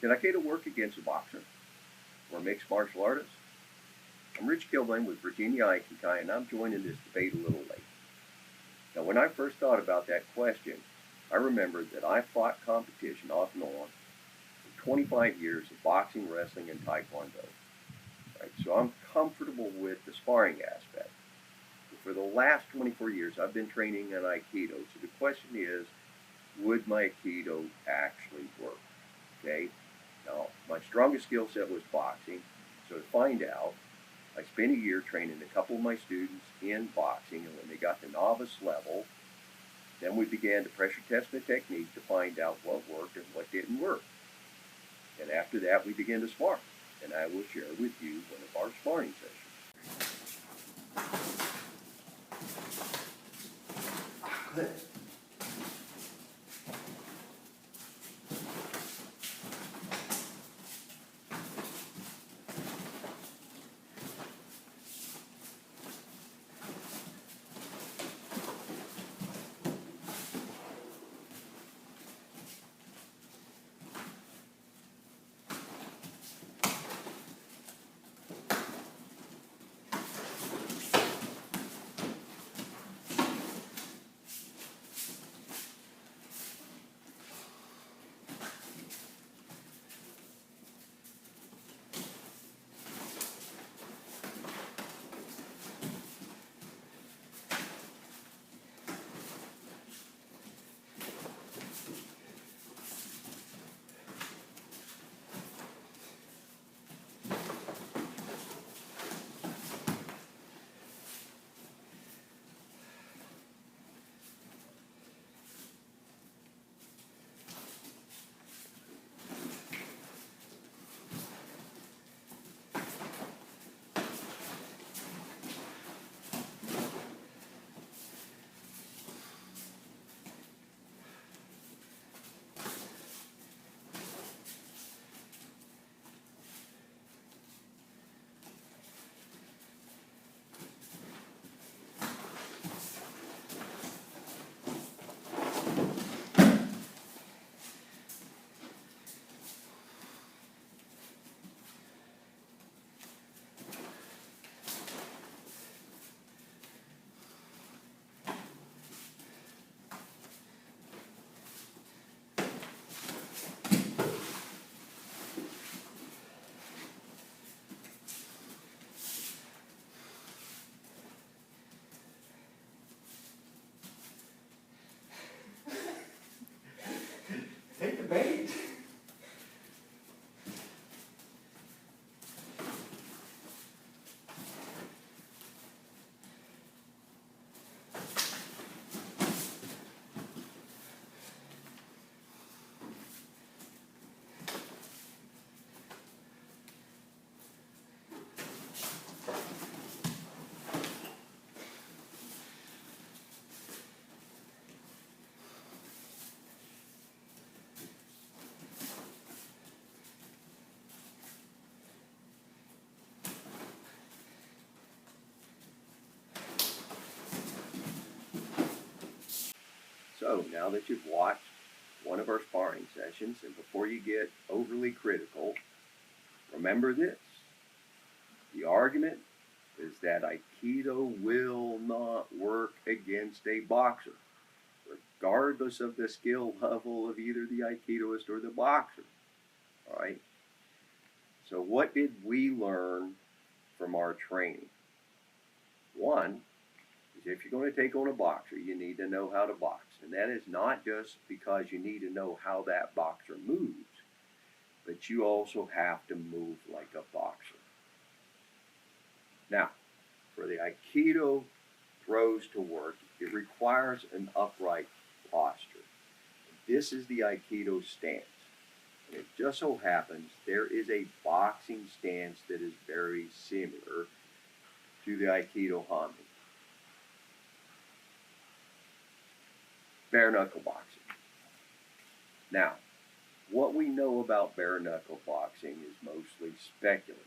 Can Aikido work against a boxer or a mixed martial artist? I'm Rich Kilbane with Virginia Aikikai, and I'm joining this debate a little late. Now, when I first thought about that question, I remembered that I fought competition off and on for 25 years of boxing, wrestling, and taekwondo. Right? So I'm comfortable with the sparring aspect. For the last 24 years, I've been training in Aikido. So the question is, would my Aikido actually work? Okay. Now, my strongest skill set was boxing. So to find out, I spent a year training a couple of my students in boxing, and when they got to novice level, then we began to pressure test the technique to find out what worked and what didn't work. And after that, we began to spar. And I will share with you one of our sparring sessions. Good. Take the bait. So now that you've watched one of our sparring sessions, and before you get overly critical, remember this. The argument is that Aikido will not work against a boxer, regardless of the skill level of either the Aikidoist or the boxer. All right? So what did we learn from our training? One, if you're going to take on a boxer, you need to know how to box. And that is not just because you need to know how that boxer moves, but you also have to move like a boxer. Now, for the Aikido throws to work, it requires an upright posture. This is the Aikido stance. And it just so happens there is a boxing stance that is very similar to the Aikido Hami. Bare knuckle boxing. Now, what we know about bare knuckle boxing is mostly speculative.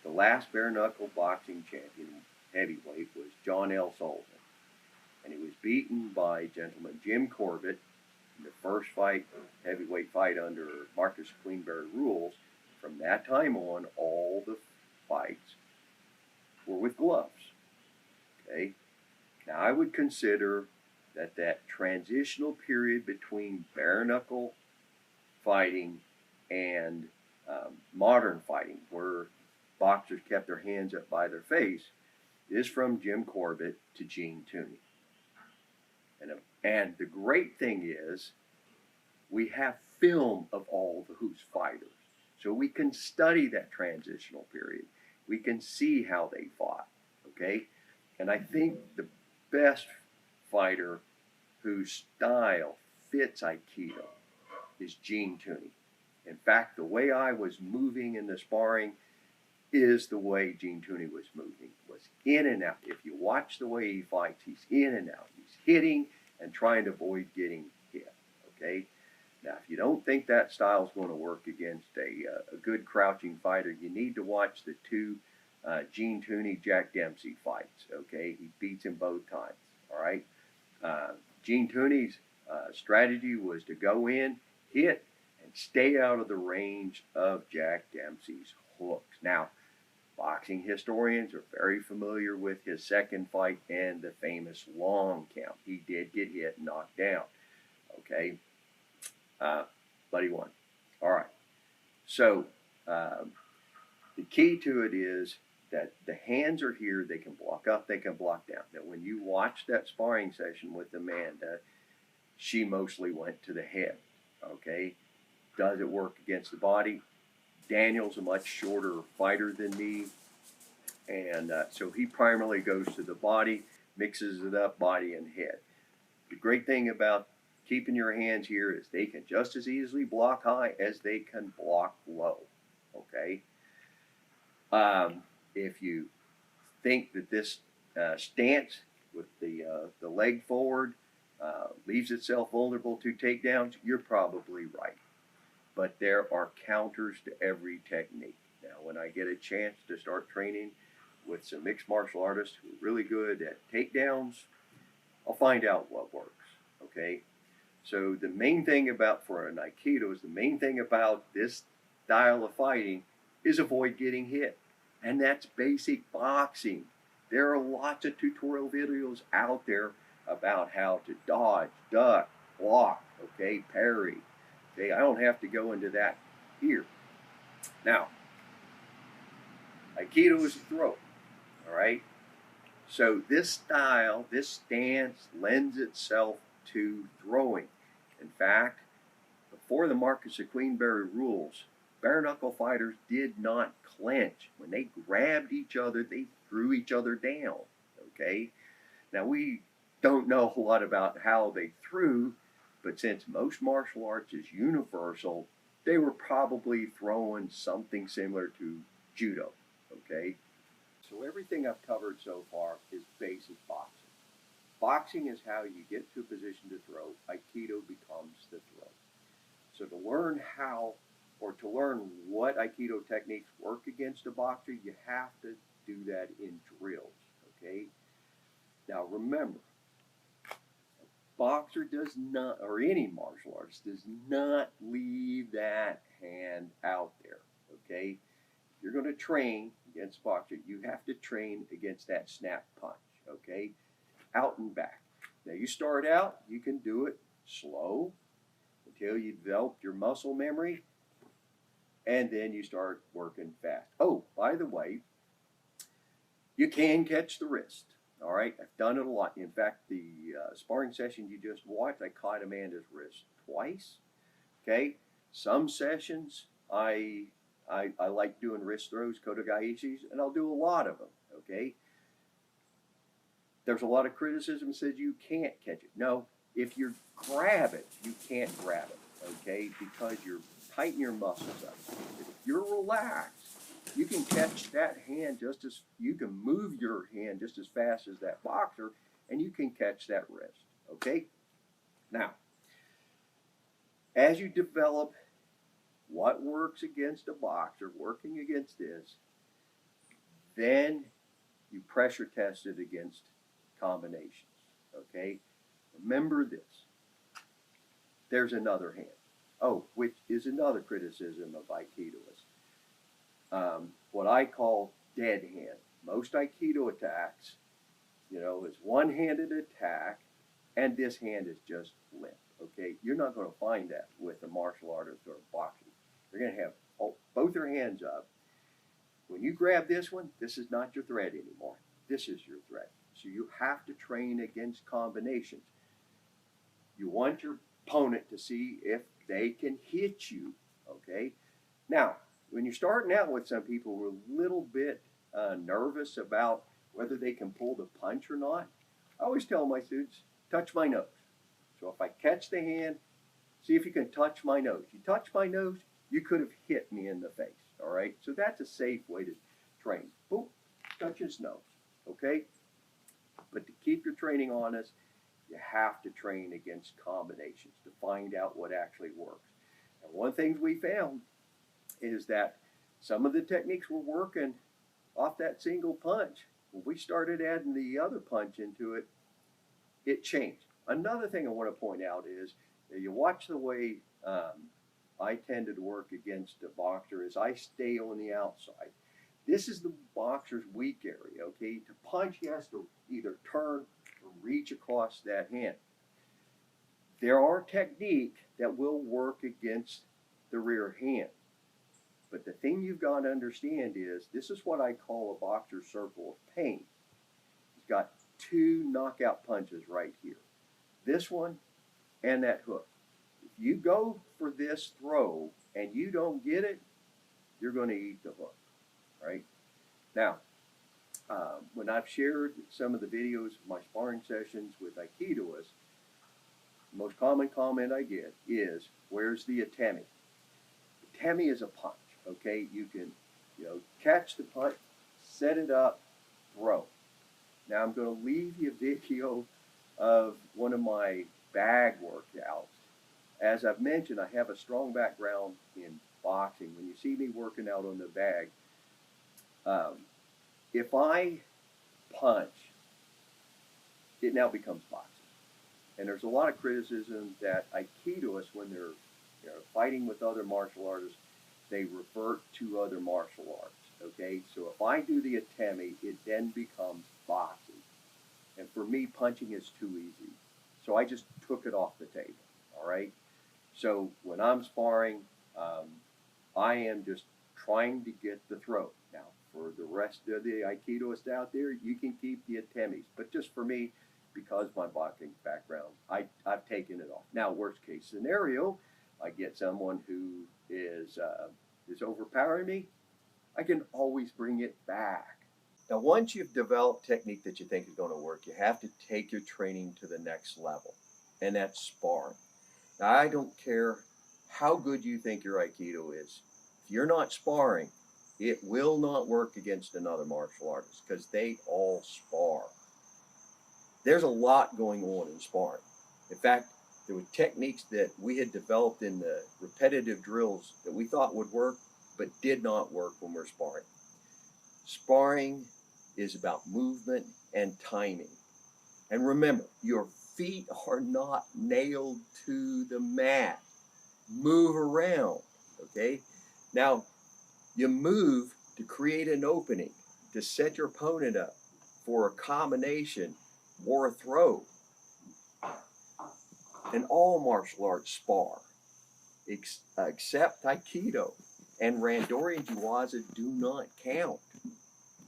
The last bare knuckle boxing champion heavyweight was John L. Sullivan, and he was beaten by gentleman Jim Corbett The first fight, heavyweight fight under Marcus Queenberry rules, from that time on, all the fights were with gloves. Okay? Now, I would consider that transitional period between bare knuckle fighting and modern fighting, where boxers kept their hands up by their face, is from Jim Corbett to Gene Tooney. And the great thing is, we have film of all those fighters. So we can study that transitional period. We can see how they fought, okay? And I think the best fighter whose style fits Aikido is Gene Tooney. In fact, the way I was moving in the sparring is the way Gene Tooney was moving, was in and out. If you watch the way he fights, he's in and out. He's hitting and trying to avoid getting hit, okay? Now, if you don't think that style is going to work against a good crouching fighter, you need to watch the two Gene Tooney, Jack Dempsey fights, okay? He beats him both times, all right? Gene Tooney's strategy was to go in, hit, and stay out of the range of Jack Dempsey's hooks. Now, boxing historians are very familiar with his second fight and the famous long count. He did get hit and knocked down, okay? But he won. All right. So the key to it is that the hands are here. They can block up. They can block down. Now, when you watch that sparring session with Amanda, she mostly went to the head. Okay. Does it work against the body? Daniel's a much shorter fighter than me. And so he primarily goes to the body, mixes it up, body and head. The great thing about keeping your hands here is they can just as easily block high as they can block low, okay? If you think that this stance with the leg forward leaves itself vulnerable to takedowns, you're probably right. But there are counters to every technique. Now, when I get a chance to start training with some mixed martial artists who are really good at takedowns, I'll find out what works, okay? So the main thing for an Aikido is the main thing about this style of fighting is avoid getting hit. And that's basic boxing. There are lots of tutorial videos out there about how to dodge, duck, block, okay, parry. Okay, I don't have to go into that here. Now, Aikido is a throw, all right? So this style, this stance lends itself to throwing. In fact, before the Marcus of Queenberry rules, bare knuckle fighters did not clinch. When they grabbed each other, they threw each other down, okay? Now, we don't know a lot about how they threw, but since most martial arts is universal, they were probably throwing something similar to judo, okay? So everything I've covered so far is basic boxing. Boxing is how you get to a position to throw. Aikido becomes the throw. So to learn how, or to learn what Aikido techniques work against a boxer, you have to do that in drills, okay? Now remember, a boxer does not, or any martial artist does not leave that hand out there, okay? If you're going to train against a boxer, you have to train against that snap punch, okay? Out and back. Now you start out, you can do it slow until you develop your muscle memory, and then you start working fast. Oh, by the way, you can catch the wrist. All right, I've done it a lot. In fact, the sparring session you just watched, I caught Amanda's wrist twice. Okay, some sessions I like doing wrist throws, kotogaishis, and I'll do a lot of them. Okay. There's a lot of criticism that says you can't catch it. No, if you grab it, you can't grab it, okay, because you're tightening your muscles up. If you're relaxed, you can catch that hand you can move your hand just as fast as that boxer, and you can catch that wrist, okay? Now, as you develop what works against a boxer, working against this, then you pressure test it against combinations, okay? Remember this. there's another hand. Oh, which is another criticism of Aikidoists. What I call dead hand. Most Aikido attacks, is one-handed attack, and this hand is just limp. Okay, you're not going to find that with a martial artist or boxing. You're going to have both your hands up. When you grab this one, this is not your threat anymore. This is your threat. So you have to train against combinations. You want your opponent to see if they can hit you. Okay. Now, when you're starting out with some people who are a little bit nervous about whether they can pull the punch or not, I always tell my students, touch my nose. So if I catch the hand, see if you can touch my nose. You touch my nose, you could have hit me in the face. All right, so that's a safe way to train. Boom, touch his nose. Okay, but to keep your training honest, you have to train against combinations to find out what actually works. And one thing we found is that some of the techniques were working off that single punch. When we started adding the other punch into it, it changed. Another thing I want to point out is that you watch the way I tend to work against a boxer is I stay on the outside. This is the boxer's weak area, okay? To punch, he has to either turn or reach across that hand. There are techniques that will work against the rear hand. But the thing you've got to understand is this is what I call a boxer's circle of pain. He's got two knockout punches right here. This one and that hook. If you go for this throw and you don't get it, you're going to eat the hook, right? Now, when I've shared some of the videos of my sparring sessions with Aikidoists, the most common comment I get is, where's the atemi? Atemi is a punch, okay? You can, catch the punch, set it up, throw. Now I'm going to leave you a video of one of my bag workouts. As I've mentioned, I have a strong background in boxing. When you see me working out on the bag, if I punch, it now becomes boxing. And there's a lot of criticism that Aikidoists, when they're fighting with other martial artists, they revert to other martial arts. Okay, so if I do the atemi, it then becomes boxing. And for me, punching is too easy. So I just took it off the table. All right. So when I'm sparring, I am just trying to get the throw. Now, for the rest of the Aikidoists out there, you can keep the atemis. But just for me, because of my boxing background, I've taken it off. Now, worst case scenario, I get someone who is overpowering me, I can always bring it back. Now, once you've developed technique that you think is going to work, you have to take your training to the next level, and that's sparring. Now, I don't care how good you think your Aikido is. If you're not sparring, it will not work against another martial artist because they all spar. There's a lot going on in sparring. In fact, there were techniques that we had developed in the repetitive drills that we thought would work, but did not work when we're sparring. Sparring is about movement and timing. And remember, your feet are not nailed to the mat. Move around, okay? Now, you move to create an opening, to set your opponent up for a combination or a throw. And all martial arts spar, except Aikido and Randori and Jiwaza do not count.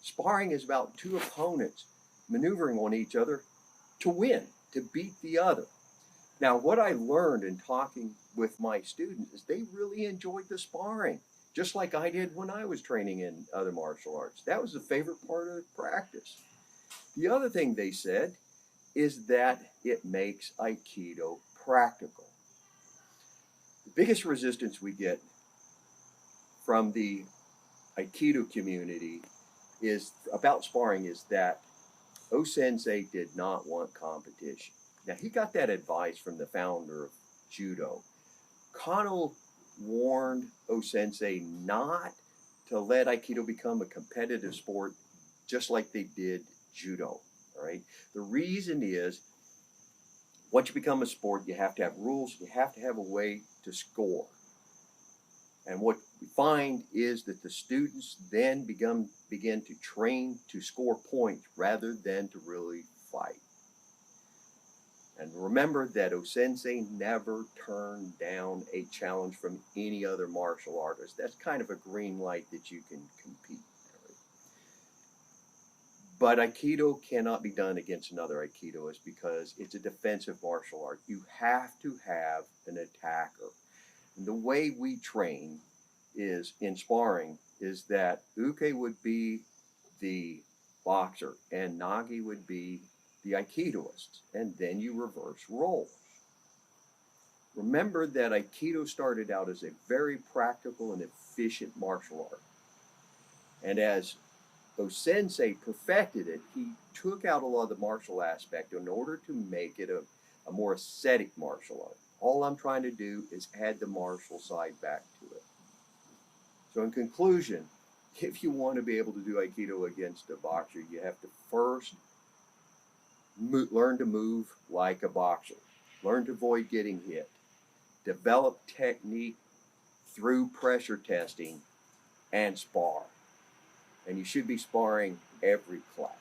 Sparring is about two opponents maneuvering on each other to win, to beat the other. Now, what I learned in talking with my students is they really enjoyed the sparring, just like I did when I was training in other martial arts. That was the favorite part of the practice. The other thing they said is that it makes Aikido practical. The biggest resistance we get from the Aikido community is about sparring is that O-sensei did not want competition. Now, he got that advice from the founder of Judo. Kano warned O-sensei not to let Aikido become a competitive sport just like they did Judo, all right? The reason is Once you become a sport, you have to have rules. You have to have a way to score. And what we find is that the students then begin to train to score points rather than to really fight. And remember that O-sensei never turned down a challenge from any other martial artist. That's kind of a green light that you can compete. But Aikido cannot be done against another Aikidoist because it's a defensive martial art. You have to have an attacker. And the way we train is in sparring is that Uke would be the boxer and Nagi would be the Aikidoist, and then you reverse roles. Remember that Aikido started out as a very practical and efficient martial art. And as O-sensei perfected it, he took out a lot of the martial aspect in order to make it a more ascetic martial art. All I'm trying to do is add the martial side back to it. So in conclusion, if you want to be able to do Aikido against a boxer, you have to first learn to move like a boxer. Learn to avoid getting hit. Develop technique through pressure testing and spar. And you should be sparring every class.